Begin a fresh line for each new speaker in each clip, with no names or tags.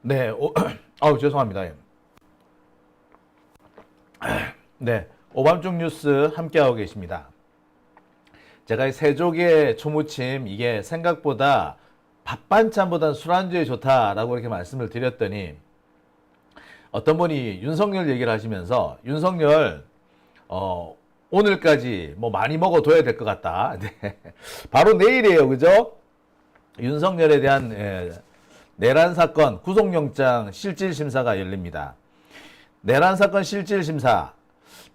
네, 아우 죄송합니다. 네, 오밤중 뉴스 함께하고 계십니다. 제가 이 세조개 초무침 이게 생각보다 밥 반찬보다는 술안주에 좋다라고 이렇게 말씀을 드렸더니 어떤 분이 윤석열 얘기를 하시면서 윤석열 오늘까지 뭐 많이 먹어둬야 될 것 같다. 네. 바로 내일이에요, 그죠? 윤석열에 대한 내란 사건 구속영장 실질 심사가 열립니다. 내란 사건 실질 심사.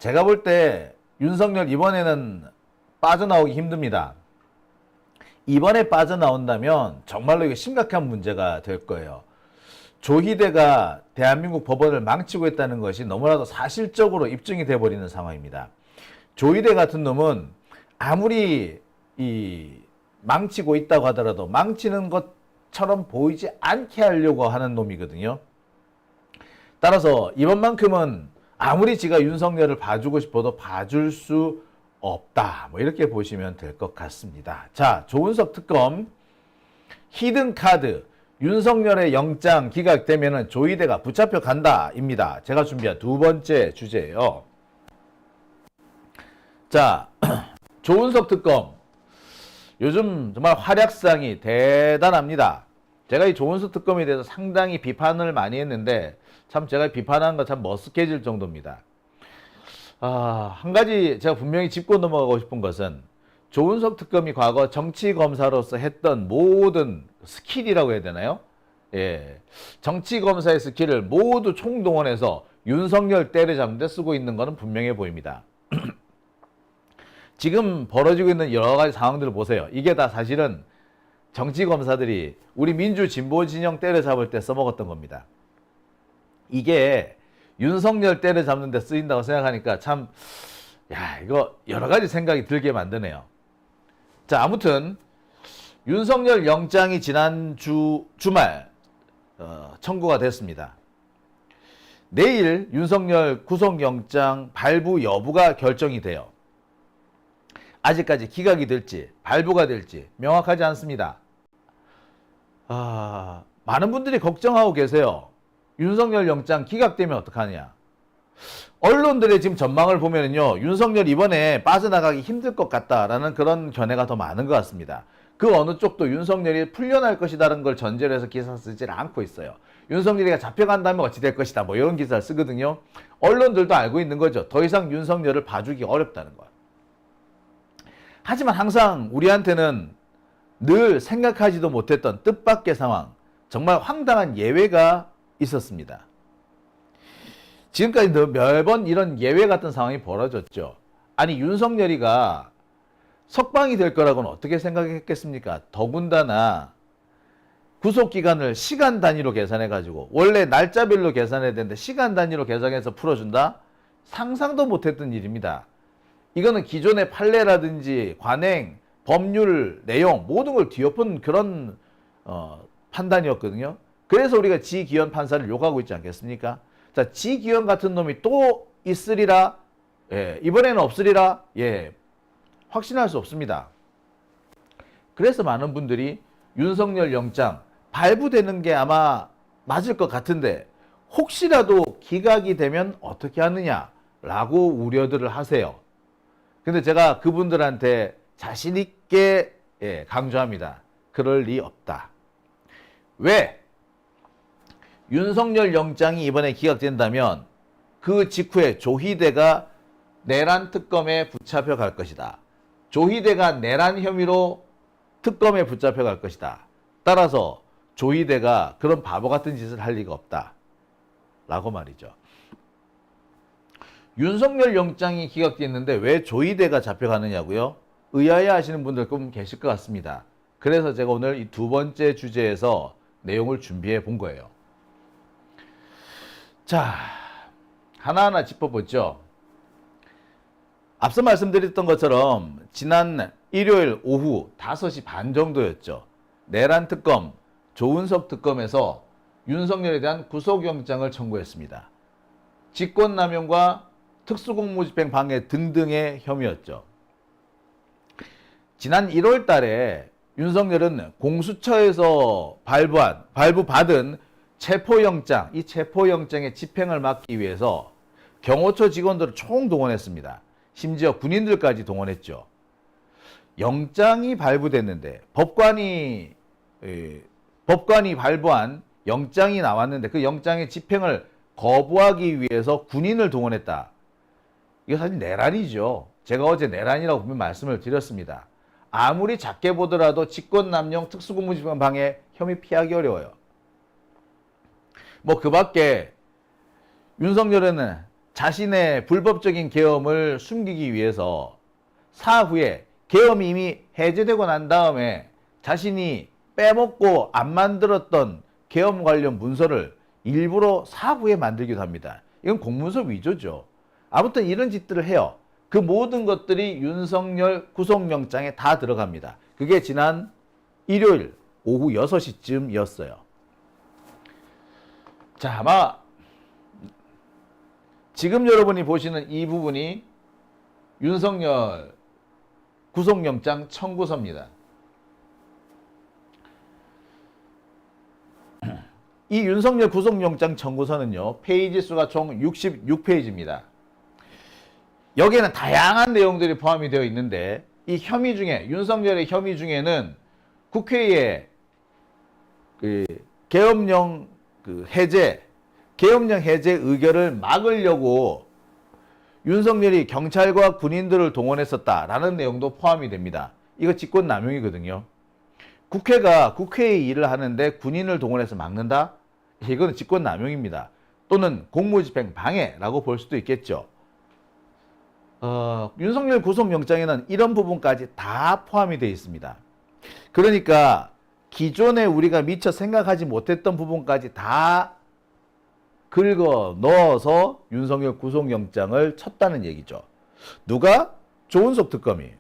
제가 볼 때 윤석열 이번에는 빠져나오기 힘듭니다. 이번에 빠져나온다면 정말로 이게 심각한 문제가 될 거예요. 조희대가 대한민국 법원을 망치고 있다는 것이 너무나도 사실적으로 입증이 돼버리는 상황입니다. 조희대 같은 놈은 아무리 망치고 있다고 하더라도 망치는 것처럼 보이지 않게 하려고 하는 놈이거든요. 따라서 이번만큼은 아무리 지가 윤석열을 봐주고 싶어도 봐줄 수 없다. 뭐 이렇게 보시면 될 것 같습니다. 자, 조은석 특검 히든카드 윤석열의 영장 기각되면 조희대가 붙잡혀 간다입니다. 제가 준비한 두 번째 주제예요. 자, 조은석 특검 요즘 정말 활약상이 대단합니다. 제가 이 조은석 특검에 대해서 상당히 비판을 많이 했는데 참 제가 비판한 거 참 머쓱해질 정도입니다. 한 가지 제가 분명히 짚고 넘어가고 싶은 것은 조은석 특검이 과거 정치검사로서 했던 모든 스킬이라고 해야 되나요? 예, 정치검사의 스킬을 모두 총동원해서 윤석열 때려잡는 데 쓰고 있는 것은 분명해 보입니다. 지금 벌어지고 있는 여러 가지 상황들을 보세요. 이게 다 사실은 정치검사들이 우리 민주 진보 진영 때려잡을 때 써먹었던 겁니다. 이게 윤석열 때려잡는 데 쓰인다고 생각하니까 참, 이거 여러 가지 생각이 들게 만드네요. 자, 아무튼 윤석열 영장이 지난 주말 청구가 됐습니다. 내일 윤석열 구속영장 발부 여부가 결정이 돼요. 아직까지 기각이 될지 발부가 될지 명확하지 않습니다. 많은 분들이 걱정하고 계세요. 윤석열 영장 기각되면 어떡하냐. 언론들의 지금 전망을 보면요, 윤석열 이번에 빠져나가기 힘들 것 같다라는 그런 견해가 더 많은 것 같습니다. 그 어느 쪽도 윤석열이 풀려날 것이라는 걸 전제로 해서 기사 쓰질 않고 있어요. 윤석열이가 잡혀간다면 어찌 될 것이다, 뭐 이런 기사를 쓰거든요. 언론들도 알고 있는 거죠. 더 이상 윤석열을 봐주기 어렵다는 거. 하지만 항상 우리한테는 늘 생각하지도 못했던 뜻밖의 상황, 정말 황당한 예외가 있었습니다. 지금까지 매번 이런 예외 같은 상황이 벌어졌죠. 아니, 윤석열이가 석방이 될 거라고는 어떻게 생각했겠습니까? 더군다나 구속기간을 시간 단위로 계산해가지고, 원래 날짜별로 계산해야 되는데 시간 단위로 계산해서 풀어준다? 상상도 못했던 일입니다. 이거는 기존의 판례라든지 관행, 법률 내용 모든 걸 뒤엎은 그런 판단이었거든요. 그래서 우리가 지기현 판사를 욕하고 있지 않겠습니까? 자, 지기현 같은 놈이 또 있으리라? 예, 이번에는 없으리라? 예, 확신할 수 없습니다. 그래서 많은 분들이 윤석열 영장 발부되는 게 아마 맞을 것 같은데 혹시라도 기각이 되면 어떻게 하느냐라고 우려들을 하세요. 근데 제가 그분들한테 자신 있게 강조합니다. 그럴 리 없다. 왜? 윤석열 영장이 이번에 기각된다면 그 직후에 조희대가 내란 특검에 붙잡혀 갈 것이다. 조희대가 내란 혐의로 특검에 붙잡혀 갈 것이다. 따라서 조희대가 그런 바보 같은 짓을 할 리가 없다. 라고 말이죠. 윤석열 영장이 기각됐는데 왜 조희대가 잡혀가느냐고요? 의아해 하시는 분들 좀 계실 것 같습니다. 그래서 제가 오늘 이 두 번째 주제에서 내용을 준비해 본 거예요. 자, 하나하나 짚어보죠. 앞서 말씀드렸던 것처럼 지난 일요일 오후 5시 반 정도였죠. 내란 특검, 조은석 특검에서 윤석열에 대한 구속영장을 청구했습니다. 직권남용과 특수공무집행 방해 등등의 혐의였죠. 지난 1월 달에 윤석열은 공수처에서 발부받은 체포영장, 이 체포영장의 집행을 막기 위해서 경호처 직원들을 총동원했습니다. 심지어 군인들까지 동원했죠. 영장이 발부됐는데 법관이 발부한 영장이 나왔는데 그 영장의 집행을 거부하기 위해서 군인을 동원했다. 이거 사실 내란이죠. 제가 어제 내란이라고 분명 말씀을 드렸습니다. 아무리 작게 보더라도 직권남용 특수공무집행 방해 혐의 피하기 어려워요. 뭐 그 밖에 윤석열은 자신의 불법적인 계엄을 숨기기 위해서 사후에 계엄이 이미 해제되고 난 다음에 자신이 빼먹고 안 만들었던 계엄 관련 문서를 일부러 사후에 만들기도 합니다. 이건 공문서 위조죠. 아무튼 이런 짓들을 해요. 그 모든 것들이 윤석열 구속영장에 다 들어갑니다. 그게 지난 일요일 오후 6시쯤이었어요. 자, 아마 지금 여러분이 보시는 이 부분이 윤석열 구속영장 청구서입니다. 이 윤석열 구속영장 청구서는요, 페이지 수가 총 66페이지입니다. 여기에는 다양한 내용들이 포함이 되어 있는데, 이 혐의 중에, 윤석열의 혐의 중에는 국회의 계엄령 해제 의결을 막으려고 윤석열이 경찰과 군인들을 동원했었다라는 내용도 포함이 됩니다. 이거 직권남용이거든요. 국회가 국회의 일을 하는데 군인을 동원해서 막는다? 이거는 직권남용입니다. 또는 공무집행 방해라고 볼 수도 있겠죠. 윤석열 구속영장에는 이런 부분까지 다 포함이 되어 있습니다. 그러니까 기존에 우리가 미처 생각하지 못했던 부분까지 다 긁어 넣어서 윤석열 구속영장을 쳤다는 얘기죠. 누가? 조은석 특검이.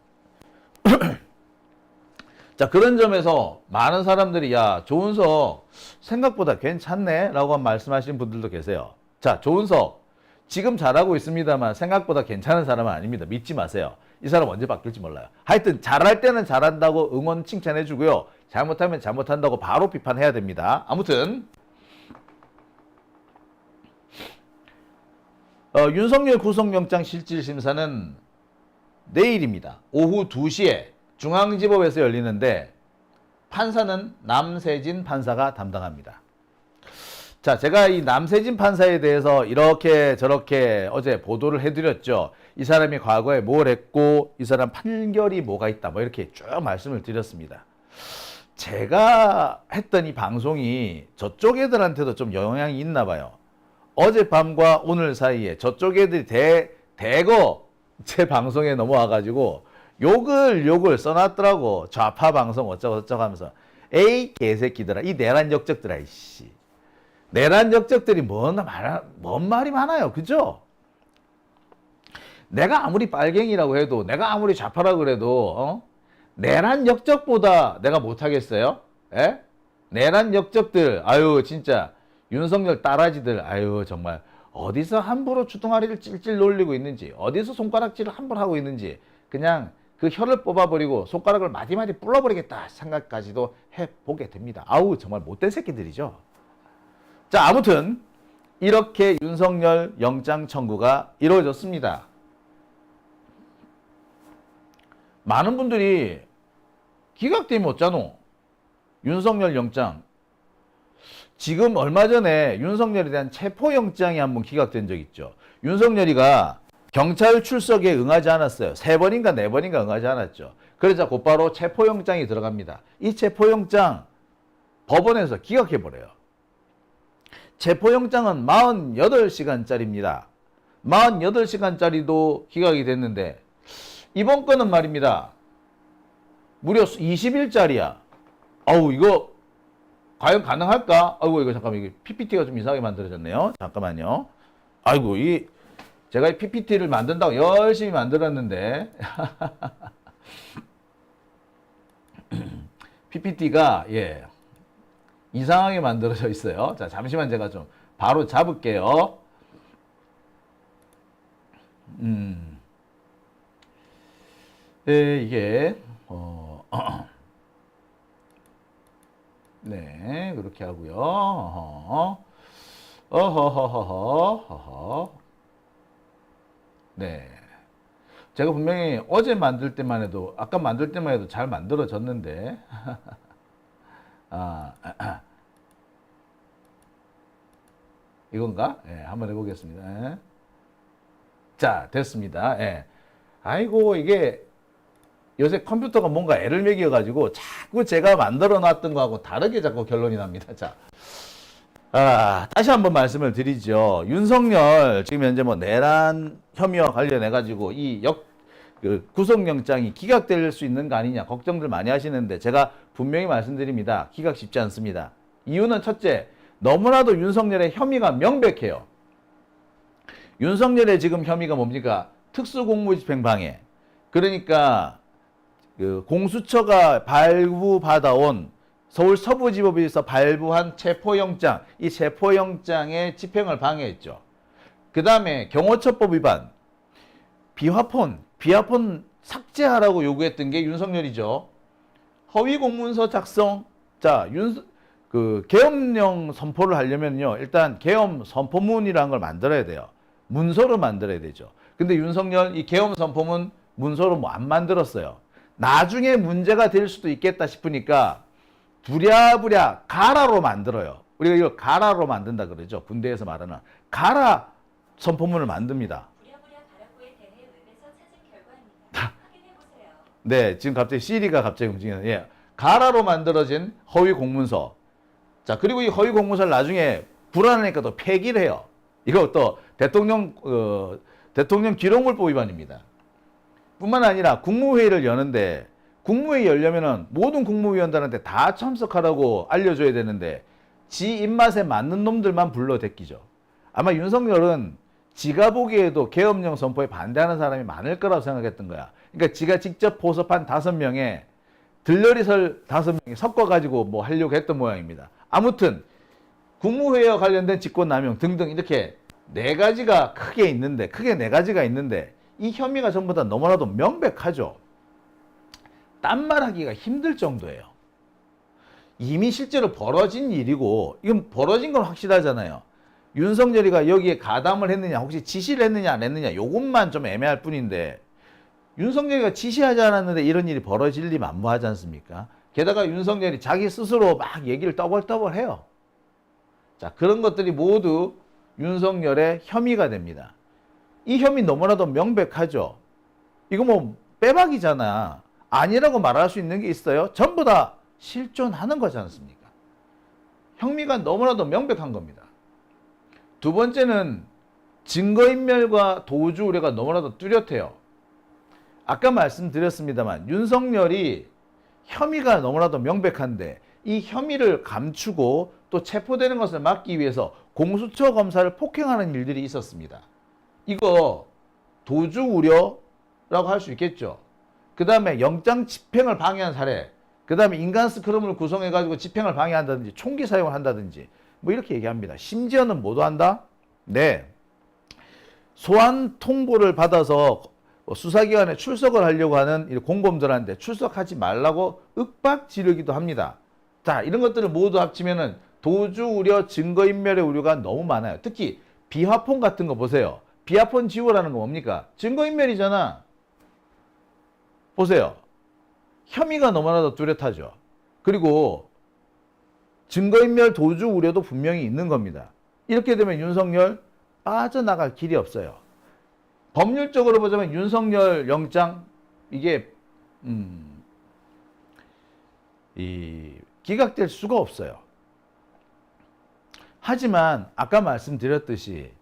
자, 그런 점에서 많은 사람들이 야, 조은석 생각보다 괜찮네 라고 말씀하시는 분들도 계세요. 자, 조은석 지금 잘하고 있습니다만 생각보다 괜찮은 사람은 아닙니다. 믿지 마세요. 이 사람 언제 바뀔지 몰라요. 하여튼 잘할 때는 잘한다고 응원 칭찬해 주고요. 잘못하면 잘못한다고 바로 비판해야 됩니다. 아무튼 윤석열 구속영장 실질심사는 내일입니다. 오후 2시에 중앙지법에서 열리는데 판사는 남세진 판사가 담당합니다. 자, 제가 이 남세진 판사에 대해서 이렇게 저렇게 어제 보도를 해드렸죠. 이 사람이 과거에 뭘 했고 이 사람 판결이 뭐가 있다 뭐 이렇게 쭉 말씀을 드렸습니다. 제가 했던 이 방송이 저쪽 애들한테도 좀 영향이 있나 봐요. 어젯밤과 오늘 사이에 저쪽 애들이 대거 제 방송에 넘어와가지고 욕을 써놨더라고. 좌파 방송 어쩌고저쩌고 하면서. 에이 개새끼들아, 이 내란 역적들아, 이씨. 내란 역적들이 뭔 말이 많아요. 그죠? 내가 아무리 빨갱이라고 해도, 내가 아무리 좌파라고 그래도 내란 역적보다 내가 못하겠어요? 에? 내란 역적들, 아유 진짜 윤석열 따라지들, 아유 정말 어디서 함부로 주둥아리를 찔찔 놀리고 있는지, 어디서 손가락질을 함부로 하고 있는지 그냥 그 혀를 뽑아버리고 손가락을 마디마디 불러버리겠다 생각까지도 해보게 됩니다. 아우 정말 못된 새끼들이죠. 자, 아무튼 이렇게 윤석열 영장 청구가 이루어졌습니다. 많은 분들이 기각되면 어쩌노? 윤석열 영장. 지금 얼마 전에 윤석열에 대한 체포영장이 한번 기각된 적 있죠. 윤석열이가 경찰 출석에 응하지 않았어요. 3번인가 4번인가 응하지 않았죠. 그러자 곧바로 체포영장이 들어갑니다. 이 체포영장 법원에서 기각해버려요. 체포영장은 48시간짜리입니다. 48시간짜리도 기각이 됐는데 이번 건은 말입니다. 무려 20일짜리야. 아우 이거 과연 가능할까? 아이고 이거 잠깐만, 이게 PPT가 좀 이상하게 만들어졌네요. 잠깐만요. 아이고 제가 이 PPT를 만든다고 열심히 만들었는데 PPT가 이상하게 만들어져 있어요. 자, 잠시만 제가 좀 바로 잡을게요. 이게 네, 그렇게 하고요. 어허허허허허. 네. 제가 분명히 어제 만들 때만 해도, 아까 만들 때만 해도 잘 만들어졌는데. 아, 이건가? 예, 한번 해보겠습니다. 예. 자, 됐습니다. 예. 아이고, 이게 요새 컴퓨터가 뭔가 애를 먹여가지고 자꾸 제가 만들어 놨던 거하고 다르게 자꾸 결론이 납니다. 자, 다시 한번 말씀을 드리죠. 윤석열 지금 현재 뭐 내란 혐의와 관련해 가지고 그 구속영장이 기각될 수 있는 거 아니냐 걱정들 많이 하시는데 제가 분명히 말씀드립니다. 기각 쉽지 않습니다. 이유는 첫째, 너무나도 윤석열의 혐의가 명백해요. 윤석열의 지금 혐의가 뭡니까? 특수공무집행방해. 그러니까 그 공수처가 발부받아온 서울 서부지법에서 발부한 체포영장, 이 체포영장의 집행을 방해했죠. 그 다음에 경호처법 위반, 비화폰 삭제하라고 요구했던 게 윤석열이죠. 허위공문서 작성, 자, 계엄령 선포를 하려면요, 일단 계엄 선포문이라는 걸 만들어야 돼요. 문서로 만들어야 되죠. 근데 윤석열 이 계엄 선포문 문서로 뭐 안 만들었어요. 나중에 문제가 될 수도 있겠다 싶으니까 부랴부랴 가라로 만들어요. 우리가 이걸 가라로 만든다 그러죠. 군대에서 말하는 가라 선포문을 만듭니다.
부랴부랴 가라고에 대해 웹에서 찾은 결과입니다. 확인해 보세요.
네, 지금 갑자기 시리가 갑자기 움직이는. 예, 가라로 만들어진 허위 공문서. 자, 그리고 이 허위 공문서를 나중에 불안하니까 또 폐기를 해요. 이거 또 대통령 기록물법 위반입니다. 뿐만 아니라 국무회의를 여는데 국무회의 열려면은 모든 국무위원들한테 다 참석하라고 알려줘야 되는데 지 입맛에 맞는 놈들만 불러댔기죠. 아마 윤석열은 지가 보기에도 계엄령 선포에 반대하는 사람이 많을 거라고 생각했던 거야. 그러니까 지가 직접 포섭한 5명에 들러리설 5명이 섞어가지고 뭐 하려고 했던 모양입니다. 아무튼 국무회의와 관련된 직권남용 등등 이렇게 크게 4가지가 있는데 이 혐의가 전부 다 너무나도 명백하죠. 딴 말하기가 힘들 정도예요. 이미 실제로 벌어진 일이고 이건 벌어진 건 확실하잖아요. 윤석열이가 여기에 가담을 했느냐 혹시 지시를 했느냐 안 했느냐 요것만 좀 애매할 뿐인데 윤석열이가 지시하지 않았는데 이런 일이 벌어질 리 만무하지 않습니까? 게다가 윤석열이 자기 스스로 막 얘기를 떠벌떠벌해요. 자, 그런 것들이 모두 윤석열의 혐의가 됩니다. 이 혐의 너무나도 명백하죠. 이거 뭐 빼박이잖아. 아니라고 말할 수 있는 게 있어요? 전부 다 실존하는 거지 않습니까? 혐의가 너무나도 명백한 겁니다. 두 번째는 증거인멸과 도주 우려가 너무나도 뚜렷해요. 아까 말씀드렸습니다만 윤석열이 혐의가 너무나도 명백한데 이 혐의를 감추고 또 체포되는 것을 막기 위해서 공수처 검사를 폭행하는 일들이 있었습니다. 이거 도주 우려라고 할 수 있겠죠. 그 다음에 영장 집행을 방해한 사례, 그 다음에 인간 스크럼을 구성해가지고 집행을 방해한다든지 총기 사용을 한다든지 뭐 이렇게 얘기합니다. 심지어는 뭐도 한다? 네. 소환 통보를 받아서 수사기관에 출석을 하려고 하는 공범들한테 출석하지 말라고 윽박 지르기도 합니다. 자, 이런 것들을 모두 합치면은 도주 우려, 증거인멸의 우려가 너무 많아요. 특히 비화폰 같은 거 보세요. 비화폰 지우라는 거 뭡니까? 증거인멸이잖아. 보세요. 혐의가 너무나도 뚜렷하죠. 그리고 증거인멸 도주 우려도 분명히 있는 겁니다. 이렇게 되면 윤석열 빠져나갈 길이 없어요. 법률적으로 보자면 윤석열 영장 이게 기각될 수가 없어요. 하지만 아까 말씀드렸듯이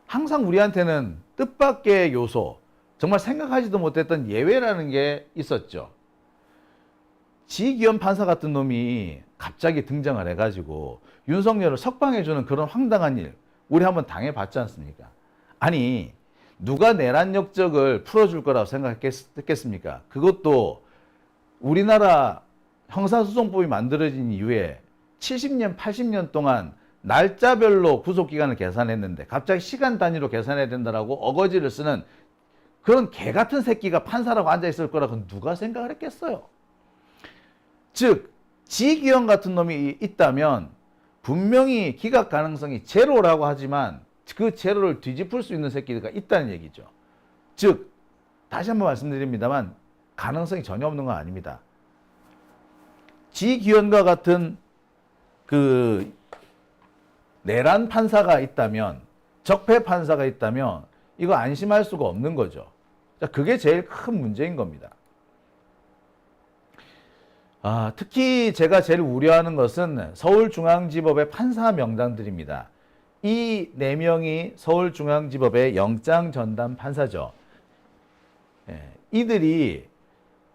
항상 우리한테는 뜻밖의 요소, 정말 생각하지도 못했던 예외라는 게 있었죠. 지기현 판사 같은 놈이 갑자기 등장을 해가지고 윤석열을 석방해주는 그런 황당한 일 우리 한번 당해봤지 않습니까? 아니 누가 내란 역적을 풀어줄 거라고 생각했겠습니까? 그것도 우리나라 형사소송법이 만들어진 이후에 70년, 80년 동안 날짜별로 구속기간을 계산했는데 갑자기 시간 단위로 계산해야 된다라고 어거지를 쓰는 그런 개 같은 새끼가 판사라고 앉아있을 거라고 누가 생각을 했겠어요? 즉 지기현 같은 놈이 있다면 분명히 기각 가능성이 제로라고 하지만 그 제로를 뒤집을 수 있는 새끼가 있다는 얘기죠. 즉 다시 한번 말씀드립니다만 가능성이 전혀 없는 건 아닙니다. 지기현과 같은 그 내란 판사가 있다면, 적폐 판사가 있다면 이거 안심할 수가 없는 거죠. 그게 제일 큰 문제인 겁니다. 특히 제가 제일 우려하는 것은 서울중앙지법의 판사 명단들입니다. 이 4명이 서울중앙지법의 영장전담 판사죠. 이들이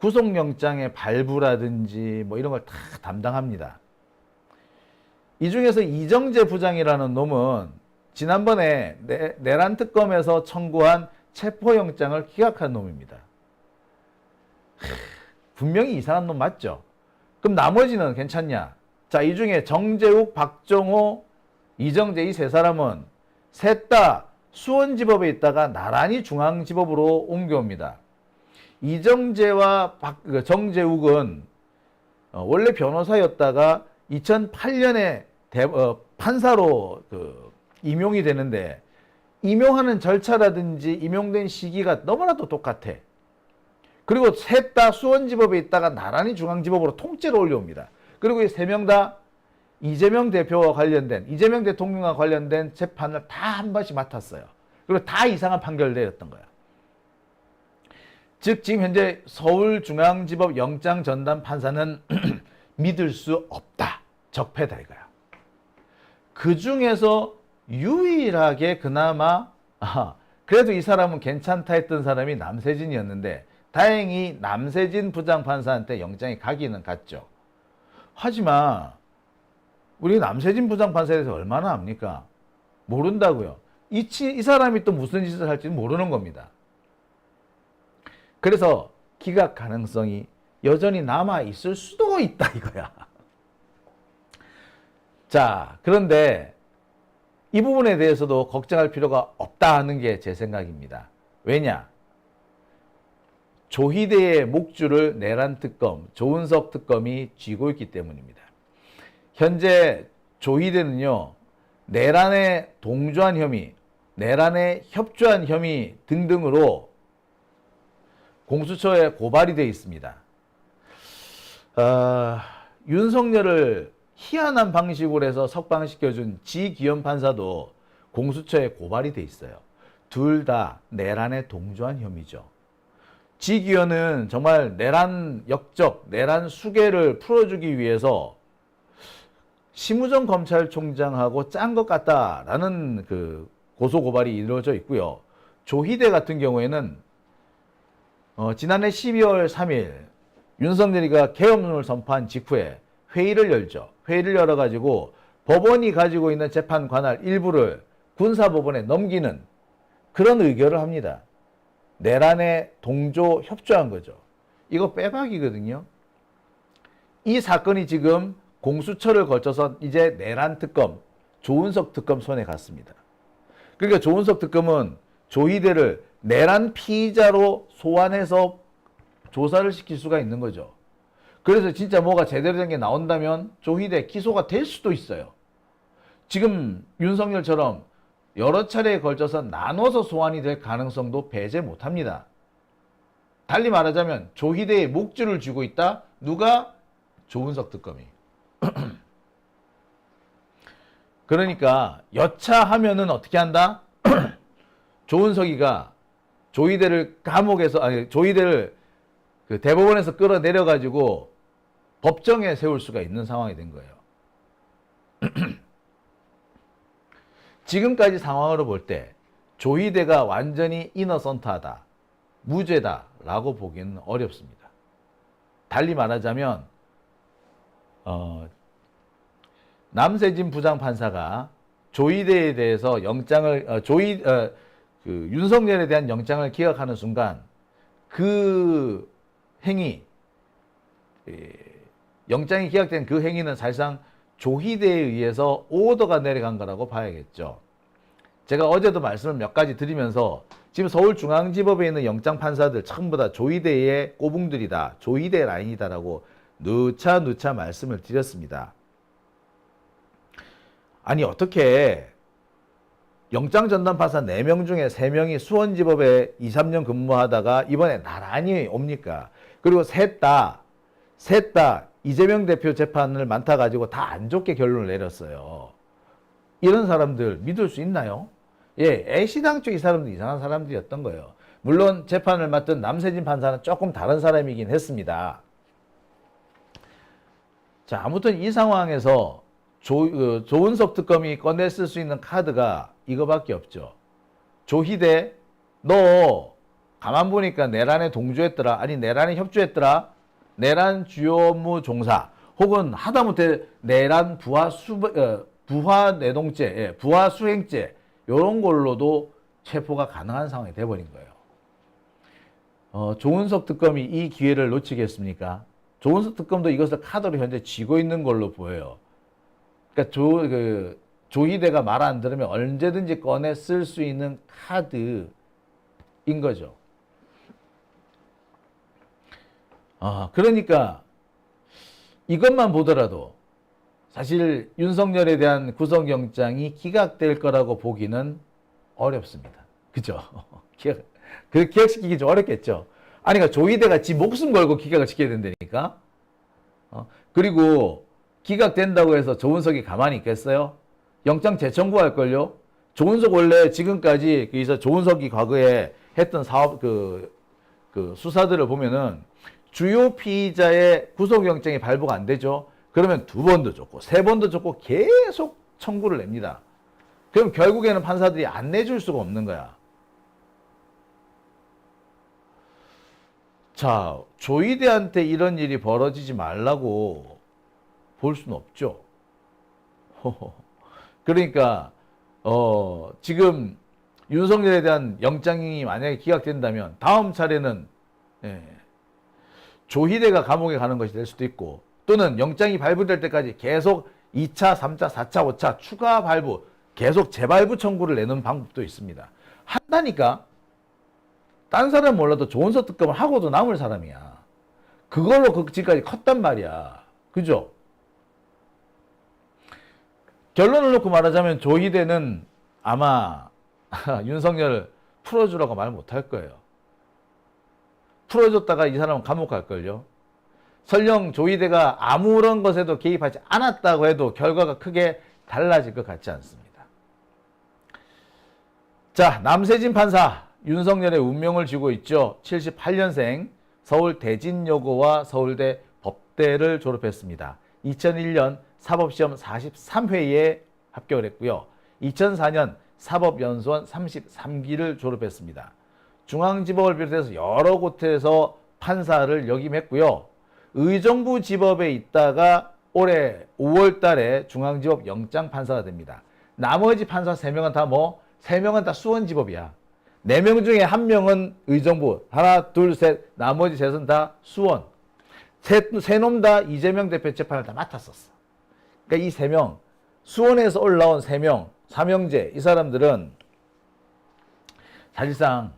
구속영장의 발부라든지 뭐 이런 걸 다 담당합니다. 이 중에서 이정재 부장이라는 놈은 지난번에 내란 특검에서 청구한 체포영장을 기각한 놈입니다. 분명히 이상한 놈 맞죠? 그럼 나머지는 괜찮냐? 자, 이 중에 정재욱, 박정호, 이정재 이 세 사람은 셋 다 수원지법에 있다가 나란히 중앙지법으로 옮겨옵니다. 이정재와 정재욱은 원래 변호사였다가 2008년에 판사로 임용이 되는데 임용하는 절차라든지 임용된 시기가 너무나도 똑같아. 그리고 셋 다 수원지법에 있다가 나란히 중앙지법으로 통째로 올려옵니다. 그리고 이 3명 다 이재명 대표와 관련된, 이재명 대통령과 관련된 재판을 다 한 번씩 맡았어요. 그리고 다 이상한 판결을 내렸던 거야. 즉 지금 현재 서울중앙지법 영장전담 판사는 믿을 수 없다. 적폐다 이거야. 그 중에서 유일하게 그나마 그래도 이 사람은 괜찮다 했던 사람이 남세진이었는데 다행히 남세진 부장판사한테 영장이 가기는 갔죠. 하지만 우리 남세진 부장판사에 대해서 얼마나 압니까? 모른다고요. 이 사람이 또 무슨 짓을 할지 모르는 겁니다. 그래서 기각 가능성이 여전히 남아 있을 수도 있다 이거야. 자, 그런데 이 부분에 대해서도 걱정할 필요가 없다 하는 게 제 생각입니다. 왜냐? 조희대의 목줄을 내란 특검, 조은석 특검이 쥐고 있기 때문입니다. 현재 조희대는요, 내란에 동조한 혐의, 내란에 협조한 혐의 등등으로 공수처에 고발이 되어 있습니다. 윤석열을 희한한 방식으로 해서 석방시켜준 지기현 판사도 공수처에 고발이 돼 있어요. 둘 다 내란에 동조한 혐의죠. 지기현은 정말 내란 역적, 내란 수괴를 풀어주기 위해서 심우정 검찰총장하고 짠 것 같다라는 그 고소고발이 이루어져 있고요. 조희대 같은 경우에는 지난해 12월 3일 윤석열이가 계엄론을 선포한 직후에 회의를 열죠. 회의를 열어가지고 법원이 가지고 있는 재판 관할 일부를 군사법원에 넘기는 그런 의결을 합니다. 내란에 동조 협조한 거죠. 이거 빼박이거든요. 이 사건이 지금 공수처를 거쳐서 이제 내란 특검, 조은석 특검 손에 갔습니다. 그러니까 조은석 특검은 조희대를 내란 피의자로 소환해서 조사를 시킬 수가 있는 거죠. 그래서 진짜 뭐가 제대로 된 게 나온다면 조희대 기소가 될 수도 있어요. 지금 윤석열처럼 여러 차례에 걸쳐서 나눠서 소환이 될 가능성도 배제 못합니다. 달리 말하자면 조희대의 목줄을 쥐고 있다. 누가? 조은석 특검이. 그러니까 여차하면은 어떻게 한다? 조은석이가 조희대를 감옥에서 조희대를 그 대법원에서 끌어내려 가지고 법정에 세울 수가 있는 상황이 된 거예요. 지금까지 상황으로 볼 때 조희대가 완전히 이너선트하다, 무죄다라고 보기는 어렵습니다. 달리 말하자면 남세진 부장판사가 조희대에 대해서 영장을 윤석열에 대한 영장을 기각하는 순간 그 행위, 영장이 기각된 그 행위는 사실상 조희대에 의해서 오더가 내려간 거라고 봐야겠죠. 제가 어제도 말씀을 몇 가지 드리면서 지금 서울중앙지법에 있는 영장판사들 전부 다 조희대의 꼬붕들이다, 조희대 라인이다라고 누차 말씀을 드렸습니다. 아니 어떻게 영장전담판사 4명 중에 3명이 수원지법에 2, 3년 근무하다가 이번에 나란히 옵니까? 그리고 셋 다 이재명 대표 재판을 맡아 가지고 다 안 좋게 결론을 내렸어요. 이런 사람들 믿을 수 있나요? 예, A씨당 쪽 이 사람들 이상한 사람들이었던 거예요. 물론 재판을 맡은 남세진 판사는 조금 다른 사람이긴 했습니다. 자, 아무튼 이 상황에서 조은석 특검이 꺼냈을 수 있는 카드가 이거밖에 없죠. 조희대, 너 가만 보니까 내란에 동조했더라. 아니 내란에 협조했더라. 내란 주요 업무 종사 혹은 하다못해 내란 부하 내동죄, 부하 수행죄 이런 걸로도 체포가 가능한 상황이 돼버린 거예요. 조은석 특검이 이 기회를 놓치겠습니까? 조은석 특검도 이것을 카드로 현재 쥐고 있는 걸로 보여요. 그러니까 조희대가 말 안 들으면 언제든지 꺼내 쓸 수 있는 카드인 거죠. 그러니까 이것만 보더라도 사실 윤석열에 대한 구속영장이 기각될 거라고 보기는 어렵습니다. 그죠? 기각시키기 좀 어렵겠죠. 아니, 그러니까 조희대가 지 목숨 걸고 기각을 시켜야 된다니까. 그리고 기각된다고 해서 조은석이 가만히 있겠어요? 영장 재청구할걸요? 조은석 원래 지금까지 그래서 조은석이 과거에 했던 사업 수사들을 보면은 주요 피의자의 구속영장이 발부가 안 되죠. 그러면 2번도 줬고 3번도 줬고 계속 청구를 냅니다. 그럼 결국에는 판사들이 안 내줄 수가 없는 거야. 자, 조희대한테 이런 일이 벌어지지 말라고 볼 수는 없죠. 그러니까 지금 윤석열에 대한 영장이 만약에 기각된다면 다음 차례는 조희대가 감옥에 가는 것이 될 수도 있고 또는 영장이 발부될 때까지 계속 2차, 3차, 4차, 5차 추가 발부 계속 재발부 청구를 내는 방법도 있습니다. 한다니까. 딴 사람 몰라도 조은석 특검을 하고도 남을 사람이야. 그걸로 지금까지 컸단 말이야. 그죠? 결론을 놓고 말하자면 조희대는 아마 윤석열 풀어주라고 말 못할 거예요. 풀어줬다가 이 사람은 감옥 갈걸요. 설령 조희대가 아무런 것에도 개입하지 않았다고 해도 결과가 크게 달라질 것 같지 않습니다. 자, 남세진 판사 윤석열의 운명을 쥐고 있죠. 78년생 서울 대진여고와 서울대 법대를 졸업했습니다. 2001년 사법시험 43회에 합격을 했고요. 2004년 사법연수원 33기를 졸업했습니다. 중앙지법을 비롯해서 여러 곳에서 판사를 역임했고요. 의정부지법에 있다가 올해 5월 달에 중앙지법 영장판사가 됩니다. 나머지 판사 3명은 다 3명은 다 수원지법이야. 4명 중에 1명은 의정부, 하나, 둘, 셋, 나머지 셋은 다 수원. 세 놈 다 이재명 대표 재판을 다 맡았었어. 그러니까 이 3명, 수원에서 올라온 3명, 삼형제, 이 사람들은 사실상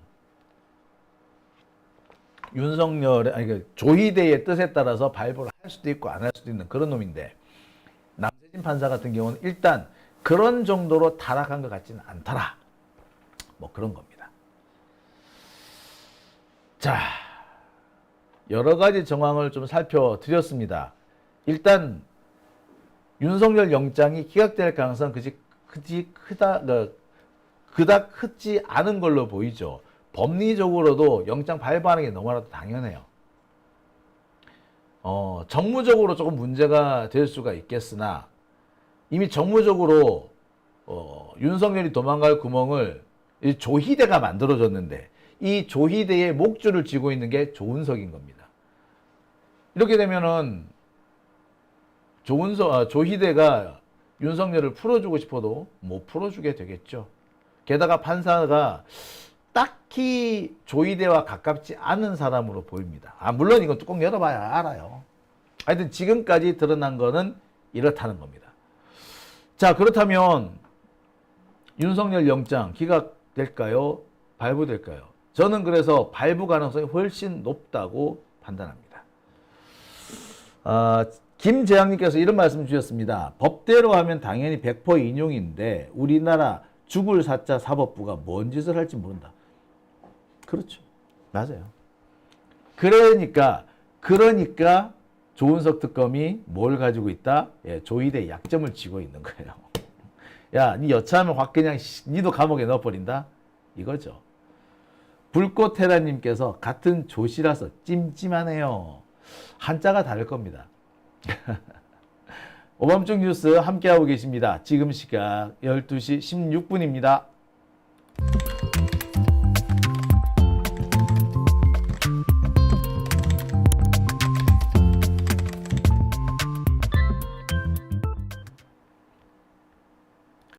조희대의 뜻에 따라서 발부를 할 수도 있고 안 할 수도 있는 그런 놈인데, 남세진 판사 같은 경우는 일단 그런 정도로 타락한 것 같지는 않더라. 그런 겁니다. 자, 여러 가지 정황을 좀 살펴드렸습니다. 일단 윤석열 영장이 기각될 가능성은 그닥 크지 않은 걸로 보이죠. 법리적으로도 영장 발부하는 게 너무나도 당연해요. 정무적으로 조금 문제가 될 수가 있겠으나 이미 정무적으로 윤석열이 도망갈 구멍을 조희대가 만들어줬는데 이 조희대의 목줄을 쥐고 있는 게 조은석인 겁니다. 이렇게 되면은 조희대가 윤석열을 풀어주고 싶어도 못 풀어주게 되겠죠. 게다가 판사가 딱히 조희대와 가깝지 않은 사람으로 보입니다. 물론 이건 뚜껑 열어봐야 알아요. 하여튼 지금까지 드러난 거는 이렇다는 겁니다. 자, 그렇다면 윤석열 영장 기각될까요? 발부될까요? 저는 그래서 발부 가능성이 훨씬 높다고 판단합니다. 김재학님께서 이런 말씀 주셨습니다. 법대로 하면 당연히 100% 인용인데 우리나라 죽을 사자 사법부가 뭔 짓을 할지 모른다. 그렇죠. 맞아요. 그러니까 조은석 특검이 뭘 가지고 있다? 예, 조이대 약점을 쥐고 있는 거예요. 야, 니 여차하면 확 그냥 니도 감옥에 넣어버린다? 이거죠. 불꽃테라님께서 같은 조시라서 찜찜하네요. 한자가 다를 겁니다. 오밤중 뉴스 함께하고 계십니다. 지금 시각 12시 16분입니다.